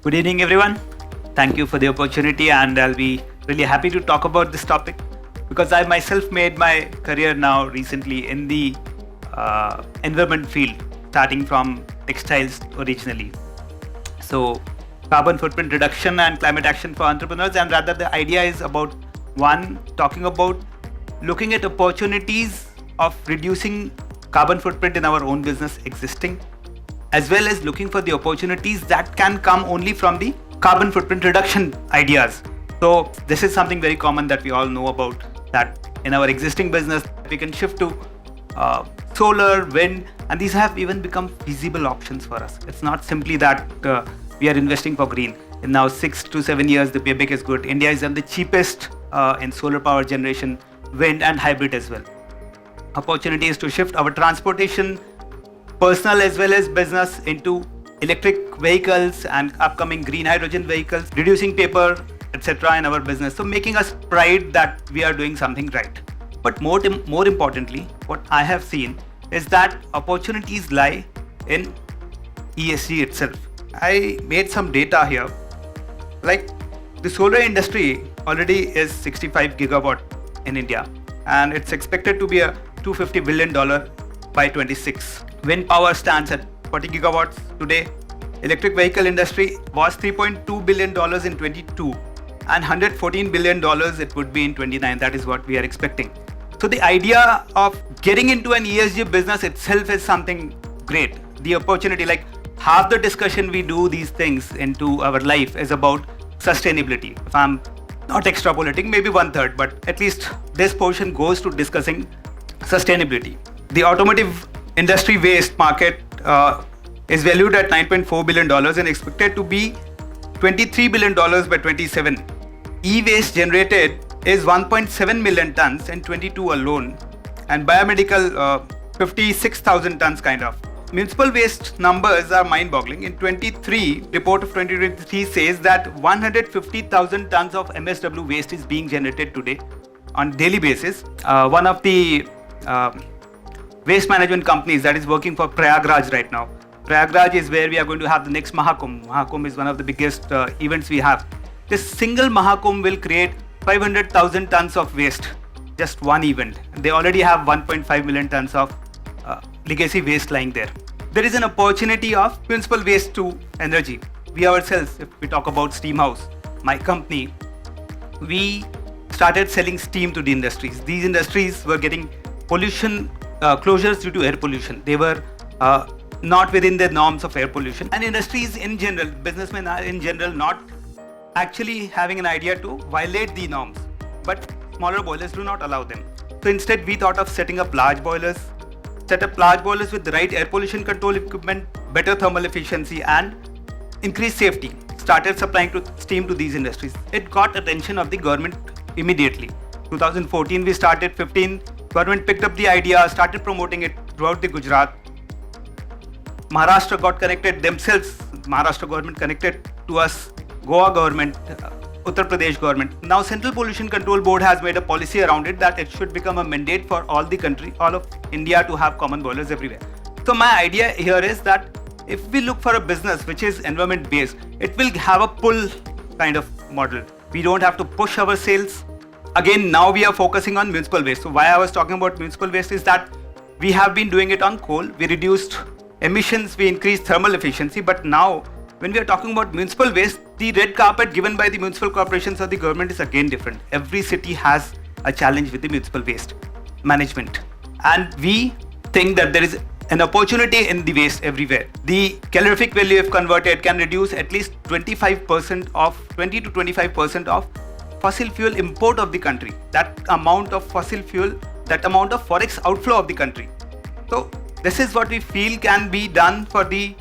Good evening, everyone. Thank you for the opportunity, and I'll be really happy to talk about this topic because I myself made my career now recently in the environment field, starting from textiles originally. So, carbon footprint reduction and climate action for entrepreneurs, and rather the idea is about talking about looking at opportunities of reducing carbon footprint in our own business existing, as well as looking for the opportunities that can come only from the carbon footprint reduction ideas. So this is something very common that we all know about, that in our existing business we can shift to solar, wind, and these have even become feasible options for us. It's not simply that we are investing for green. In now 6 to 7 years, the payback is good. India is the cheapest in solar power generation, wind and hybrid as well. Opportunity is to shift our transportation, personal as well as business, into electric vehicles and upcoming green hydrogen vehicles, reducing paper, etc. in our business. So making us pride that we are doing something right. But more importantly, what I have seen is that opportunities lie in ESG itself. I made some data here. Like the solar industry already is 65 gigawatt in India, and it's expected to be a $250 billion by 26. Wind power stands at 40 gigawatts today. Electric vehicle industry was $3.2 billion in 22 and $114 billion it would be in 29. That is what we are expecting. So the idea of getting into an ESG business itself is something great. The opportunity, like half the discussion we do these things into our life is about sustainability. If I'm not extrapolating, maybe 1/3, but at least this portion goes to discussing sustainability. The automotive industry waste market is valued at $9.4 billion and expected to be $23 billion by 27. E-waste generated is 1.7 million tons in 22 alone, and biomedical 56,000 tons kind of. Municipal waste numbers are mind-boggling. In 23, report of 2023 says that 150,000 tons of MSW waste is being generated today on daily basis. One of the waste management companies that is working for Prayagraj right now. Prayagraj is where we are going to have the next Mahakumbh. Mahakumbh is one of the biggest events we have. This single Mahakumbh will create 500,000 tons of waste, just one event. They already have 1.5 million tons of legacy waste lying there. There is an opportunity of municipal waste to energy. We ourselves, if we talk about Steamhouse, my company, we started selling steam to the industries. These industries were getting pollution closures due to air pollution. They were not within the norms of air pollution. And industries in general, businessmen are in general not actually having an idea to violate the norms. But smaller boilers do not allow them. So instead we thought of setting up large boilers, set up large boilers with the right air pollution control equipment, better thermal efficiency and increased safety. Started supplying steam to these industries. It got attention of the government immediately. 2014 we started, 15 government picked up the idea, started promoting it throughout the Gujarat. Maharashtra got connected themselves. Maharashtra government connected to us. Goa government, Uttar Pradesh government. Now Central Pollution Control Board has made a policy around it that it should become a mandate for all the country, all of India to have common boilers everywhere. So my idea here is that if we look for a business which is environment based, it will have a pull kind of model. We don't have to push our sales. Again, now we are focusing on municipal waste. So why I was talking about municipal waste is that we have been doing it on coal. We reduced emissions, we increased thermal efficiency, but now when we are talking about municipal waste, the red carpet given by the municipal corporations or the government is again different. Every city has a challenge with the municipal waste management. And we think that there is an opportunity in the waste everywhere. The calorific value, if converted, can reduce at least 20 to 25% of fossil fuel import of the country. That amount of fossil fuel, that amount of forex outflow of the country. So this is what we feel can be done for the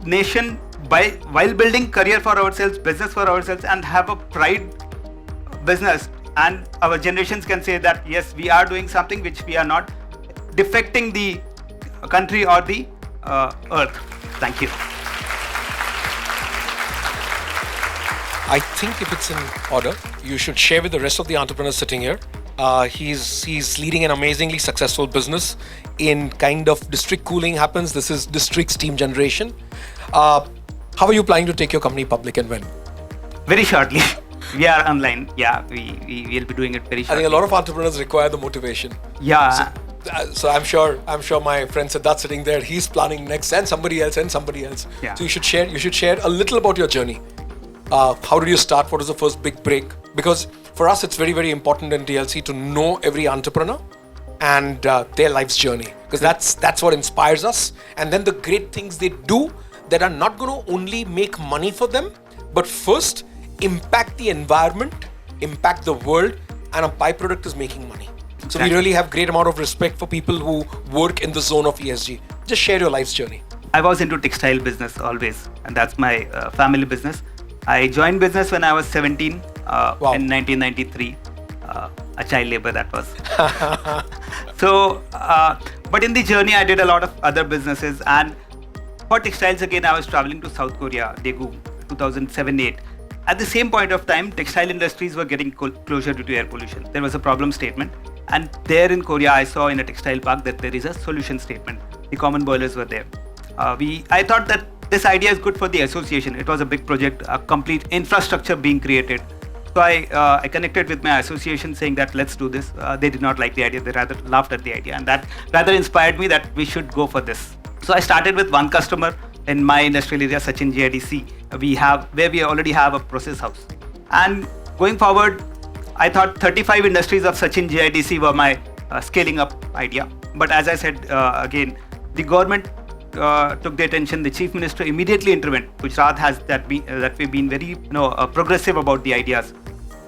nation while building career for ourselves, business for ourselves, and have a pride business, and our generations can say that yes, we are doing something which we are not defecting the country or the earth. Thank you. I think if it's in order, you should share with the rest of the entrepreneurs sitting here. He's leading an amazingly successful business in kind of district cooling happens. This is district steam generation. How are you planning to take your company public and when? Very shortly. We are online. Yeah, we will be doing it very I shortly. think a lot of entrepreneurs require the motivation. Yeah. So I'm sure my friend Siddharth sitting there, he's planning next, and somebody else. Yeah. So you should share a little about your journey. How did you start? What was the first big break? Because for us, it's very, very important in DLC to know every entrepreneur and their life's journey, because that's what inspires us. And then the great things they do that are not going to only make money for them, but first impact the environment, impact the world, and a byproduct is making money. So we really have great amount of respect for people who work in the zone of ESG. Just share your life's journey. I was into textile business always, and that's my family business. I joined business when I was 17 in 1993. A child labor that was. So, but in the journey, I did a lot of other businesses, and for textiles again, I was traveling to South Korea, Daegu, 2007-8. At the same point of time, textile industries were getting closure due to air pollution. There was a problem statement, and there in Korea, I saw in a textile park that there is a solution statement. The common boilers were there. I thought that this idea is good for the association. It was a big project, a complete infrastructure being created. So I connected with my association saying that let's do this. They did not like the idea. They rather laughed at the idea, and that rather inspired me that we should go for this. So I started with one customer in my industrial area, Sachin GIDC. Where we already have a process house. And going forward, I thought 35 industries of Sachin GIDC were my scaling up idea. But as I said again, the government took the attention. The chief minister immediately intervened. Gujarat has that we've been very progressive about the ideas.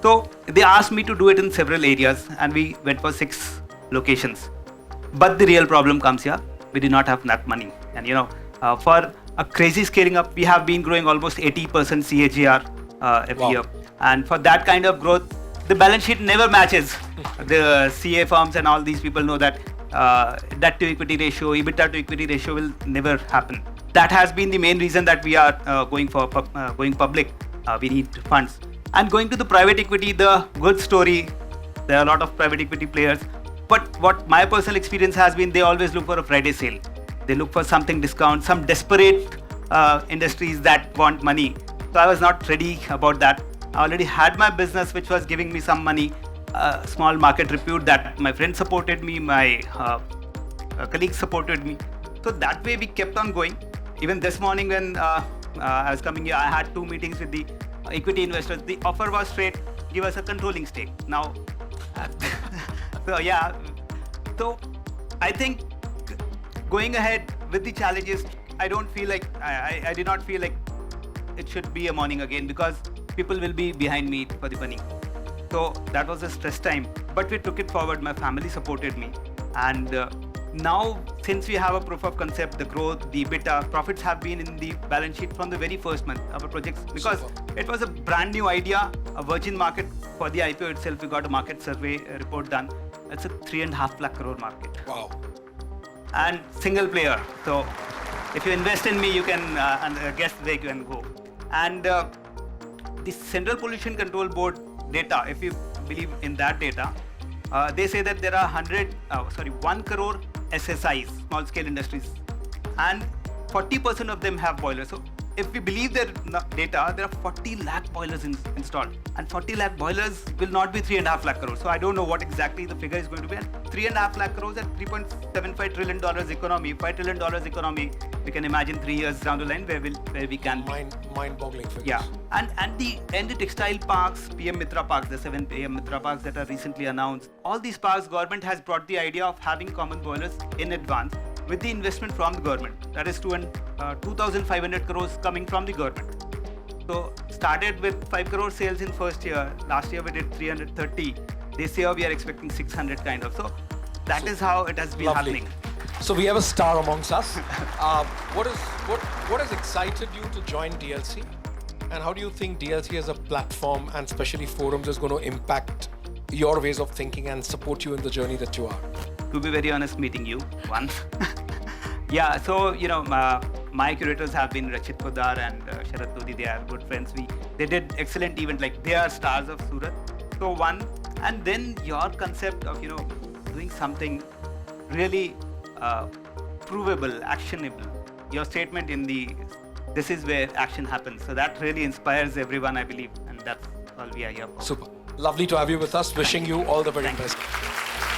So they asked me to do it in several areas, and we went for 6 locations. But the real problem comes here. We did not have that money, and for a crazy scaling up, we have been growing almost 80% CAGR every year, and for that kind of growth, the balance sheet never matches. The CA firms and all these people know that debt to equity ratio, EBITDA to equity ratio will never happen. That has been the main reason that we are going public. We need funds. And going to the private equity, the good story, there are a lot of private equity players. But what my personal experience has been, they always look for a Friday sale. They look for something discount, some desperate industries that want money. So I was not ready about that. I already had my business which was giving me some money, small market repute that my friends supported me, my colleagues supported me. So that way we kept on going. Even this morning when I was coming here, I had 2 meetings with the equity investors. The offer was straight, give us a controlling stake. Now, so I think going ahead with the challenges, I don't feel like, I did not feel like it should be a morning again, because people will be behind me for the money. So that was a stress time, but we took it forward. My family supported me, and now since we have a proof of concept, the growth, the EBITDA, profits have been in the balance sheet from the very first month of our projects, because it was a brand new idea, a virgin market. For the IPO itself, we got a market survey report done. It's a 3.5 lakh crore market. Wow. And single player. So if you invest in me, you can guess where you can go. And the Central Pollution Control Board data, if you believe in that data, they say that there are 1 crore SSIs, small scale industries, and 40% of them have boilers. So if we believe their data, there are 40 lakh boilers installed, and 40 lakh boilers will not be 3.5 lakh crores. So I don't know what exactly the figure is going to be. And 3.5 lakh crores at $3.75 trillion economy, $5 trillion economy. We can imagine 3 years down the line where we can be. Mind-boggling figures. Yeah, and the textile parks, PM Mitra parks, the 7 PM Mitra parks that are recently announced. All these parks, government has brought the idea of having common boilers in advance with the investment from the government. That is 2,500 crores coming from the government. So started with 5 crore sales in first year. Last year we did 330. This year we are expecting 600 kind of. So that is how it has been happening. So we have a star amongst us. What has excited you to join DLC? And how do you think DLC as a platform and especially forums is going to impact your ways of thinking and support you in the journey that you are? To be very honest, meeting you once. Yeah, so my curators have been Rachit Podar and Sharat Dodi. They are good friends. They did excellent event, like they are stars of Surat. So one, and then your concept of doing something really provable, actionable. Your statement in the this is where action happens. So that really inspires everyone, I believe, and that's all we are here for. Super. Lovely to have you with us. Wishing you all the very Thank you. best.